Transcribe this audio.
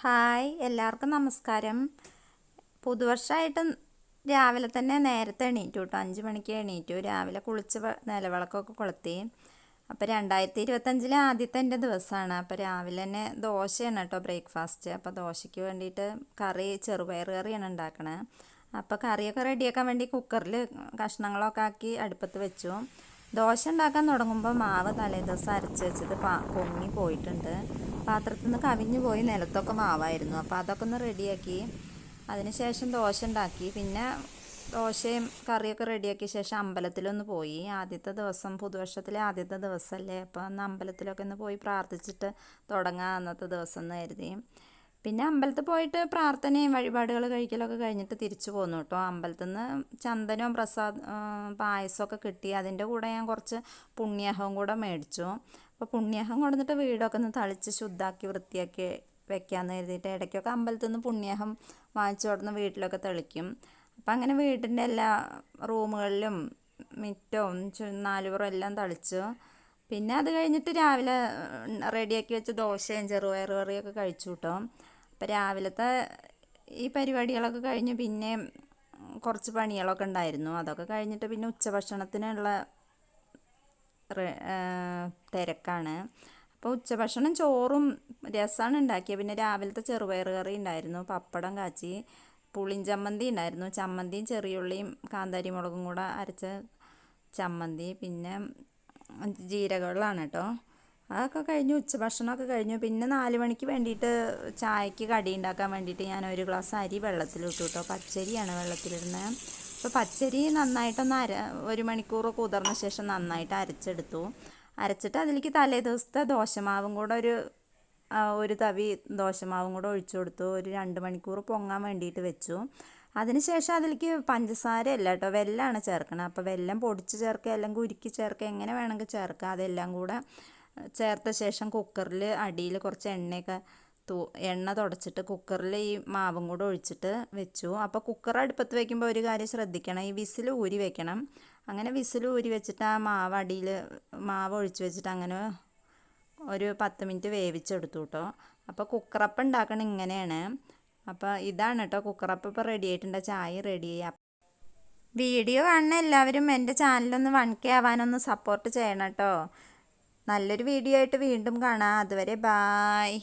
Hi, എല്ലാവർക്കും നമസ്കാരം. പുതുവർഷമായിട്ട് രാവിലെ തന്നെ നേരത്തെ എണീറ്റു കേട്ടോ. 5 മണിക്ക് എണീറ്റു. രാവിലെ കുളിച്ച് നിലവിളക്കൊക്കെ കൊളുത്തി. അപ്പോൾ 2025 ആദ്യത്തെ എൻ്റെ ദിവസമാണ്. അപ്പോൾ രാവിലെ തന്നെ ദോശയാണ് കേട്ടോ ബ്രേക്ക്ഫാസ്റ്റ്. അപ്പോൾ ദോശയ്ക്ക് വേണ്ടിയിട്ട് ചെറുപയർ കറിയാണ് ഉണ്ടാക്കണത്. അപ്പോൾ കറിയൊക്കെ റെഡിയാക്കാൻ വേണ്ടി കുക്കറിൽ കഷ്ണങ്ങളൊക്കെ ആക്കി അടുപ്പത്ത് വെച്ചു. ദോശ ഉണ്ടാക്കാൻ തുടങ്ങുമ്പോൾ മാവ് തലേദിവസം അരച്ച് വെച്ചത് പൊങ്ങി പോയിട്ടുണ്ട്. പാത്രത്തിൽ നിന്ന് കവിഞ്ഞു പോയി നിലത്തൊക്കെ മാവായിരുന്നു. അപ്പോൾ അതൊക്കെ ഒന്ന് റെഡിയാക്കി അതിനുശേഷം ദോശ ഉണ്ടാക്കി. പിന്നെ ദോശയും കറിയൊക്കെ റെഡിയാക്കിയ ശേഷം അമ്പലത്തിലൊന്ന് പോയി. ആദ്യത്തെ ദിവസം, പുതുവർഷത്തിലെ ആദ്യത്തെ ദിവസമല്ലേ, അപ്പോൾ അന്ന് അമ്പലത്തിലൊക്കെ ഒന്ന് പോയി പ്രാർത്ഥിച്ചിട്ട് തുടങ്ങാം അന്നത്തെ ദിവസം എന്ന് കരുതി. പിന്നെ അമ്പലത്തിൽ പോയിട്ട് പ്രാർത്ഥനയും വഴിപാടുകൾ കഴിക്കലൊക്കെ കഴിഞ്ഞിട്ട് തിരിച്ചു പോന്നു കേട്ടോ. അമ്പലത്തിൽ നിന്ന് ചന്ദനവും പായസമൊക്കെ കിട്ടി. അതിൻ്റെ കൂടെ ഞാൻ കുറച്ച് പുണ്യാഹവും കൂടെ മേടിച്ചു. അപ്പോൾ പുണ്യാഹം കൊണ്ടുവന്നിട്ട് വീടൊക്കെ ഒന്ന് തളിച്ച് ശുദ്ധാക്കി വൃത്തിയാക്കി വെക്കാമെന്ന് കരുതിയിട്ട് ഇടയ്ക്കൊക്കെ അമ്പലത്തിൽ നിന്ന് പുണ്യാഹം വാങ്ങിച്ചു കൊടുന്ന് വീട്ടിലൊക്കെ തെളിക്കും. അപ്പം അങ്ങനെ വീടിൻ്റെ എല്ലാ റൂമുകളിലും മിറ്റവും നാലുപുറം എല്ലാം തളിച്ചു. പിന്നെ അത് കഴിഞ്ഞിട്ട് രാവിലെ റെഡിയാക്കി വെച്ച ദോശയും ചെറുപയർ കറിയൊക്കെ കഴിച്ചു കേട്ടോ. അപ്പോൾ രാവിലത്തെ ഈ പരിപാടികളൊക്കെ കഴിഞ്ഞ് പിന്നെ കുറച്ച് പണികളൊക്കെ ഉണ്ടായിരുന്നു. അതൊക്കെ കഴിഞ്ഞിട്ട് പിന്നെ ഉച്ചഭക്ഷണത്തിനുള്ള തിരക്കാണ്. അപ്പോൾ ഉച്ചഭക്ഷണം ചോറും രസമാണ് ഉണ്ടാക്കിയത്. പിന്നെ രാവിലത്തെ ചെറുപയർ കറി ഉണ്ടായിരുന്നു, പപ്പടം കാച്ചി, പുളിഞ്ചമ്മന്തി ഉണ്ടായിരുന്നു, ചമ്മന്തിയും ചെറിയുള്ളിയും കാന്താരി മുളകും കൂടെ അരച്ച ചമ്മന്തി, പിന്നെ ജീരകവെള്ളമാണ് കേട്ടോ. അതൊക്കെ കഴിഞ്ഞു. ഉച്ചഭക്ഷണമൊക്കെ കഴിഞ്ഞു. പിന്നെ 4 മണിക്ക് വേണ്ടിയിട്ട് ചായക്ക് കടി ഉണ്ടാക്കാൻ വേണ്ടിയിട്ട് ഞാൻ ഒരു ഗ്ലാസ് അരി വെള്ളത്തിലിട്ടു കേട്ടോ. പച്ചരിയാണ് വെള്ളത്തിലിടുന്നത്. അപ്പോൾ പച്ചരി നന്നായിട്ടൊന്ന് 1 മണിക്കൂർ കുതിർന്ന ശേഷം നന്നായിട്ട് അരച്ചെടുത്തു. അരച്ചിട്ട് അതിലേക്ക് തലേ ദിവസത്തെ ദോശമാവും കൂടെ ഒരു തവി ദോശമാവും കൂടെ ഒഴിച്ചു കൊടുത്തു. ഒരു 2 മണിക്കൂർ പൊങ്ങാൻ വേണ്ടിയിട്ട് വെച്ചു. അതിനുശേഷം അതിലേക്ക് പഞ്ചസാരയല്ല കേട്ടോ, വെല്ലമാണ് ചേർക്കണം. അപ്പോൾ വെല്ലം പൊടിച്ച് ചേർക്കുക അല്ലെങ്കിൽ ഉരുക്കി ചേർക്കുക, എങ്ങനെ വേണമെങ്കിൽ ചേർക്കുക. അതെല്ലാം കൂടെ ചേർത്ത ശേഷം കുക്കറിൽ അടിയിൽ കുറച്ച് എണ്ണ തുടച്ചിട്ട് കുക്കറിൽ ഈ മാവും കൂടെ ഒഴിച്ചിട്ട് വെച്ചു. അപ്പോൾ കുക്കർ അടുപ്പത്ത് വയ്ക്കുമ്പോൾ ഒരു കാര്യം ശ്രദ്ധിക്കണം, ഈ വിസിൽ ഊരി വെക്കണം. അങ്ങനെ വിസിൽ ഊരി വെച്ചിട്ട് ആ മാവ് ഒഴിച്ച് വെച്ചിട്ട് അങ്ങനെ ഒരു 10 മിനിറ്റ് വേവിച്ചെടുത്തു കേട്ടോ. അപ്പോൾ കുക്കറപ്പം ഉണ്ടാക്കണം ഇങ്ങനെയാണ്. അപ്പോൾ ഇതാണ് കേട്ടോ കുക്കറപ്പം. ഇപ്പോൾ റെഡി ആയിട്ടുണ്ട്, ചായ റെഡി ആയി. വീഡിയോ കാണുന്ന എല്ലാവരും എൻ്റെ ചാനലൊന്ന് 1K ആവാനൊന്ന് സപ്പോർട്ട് ചെയ്യണം കേട്ടോ. നല്ലൊരു വീഡിയോ ആയിട്ട് വീണ്ടും കാണാം. അതുവരെ ബായ്.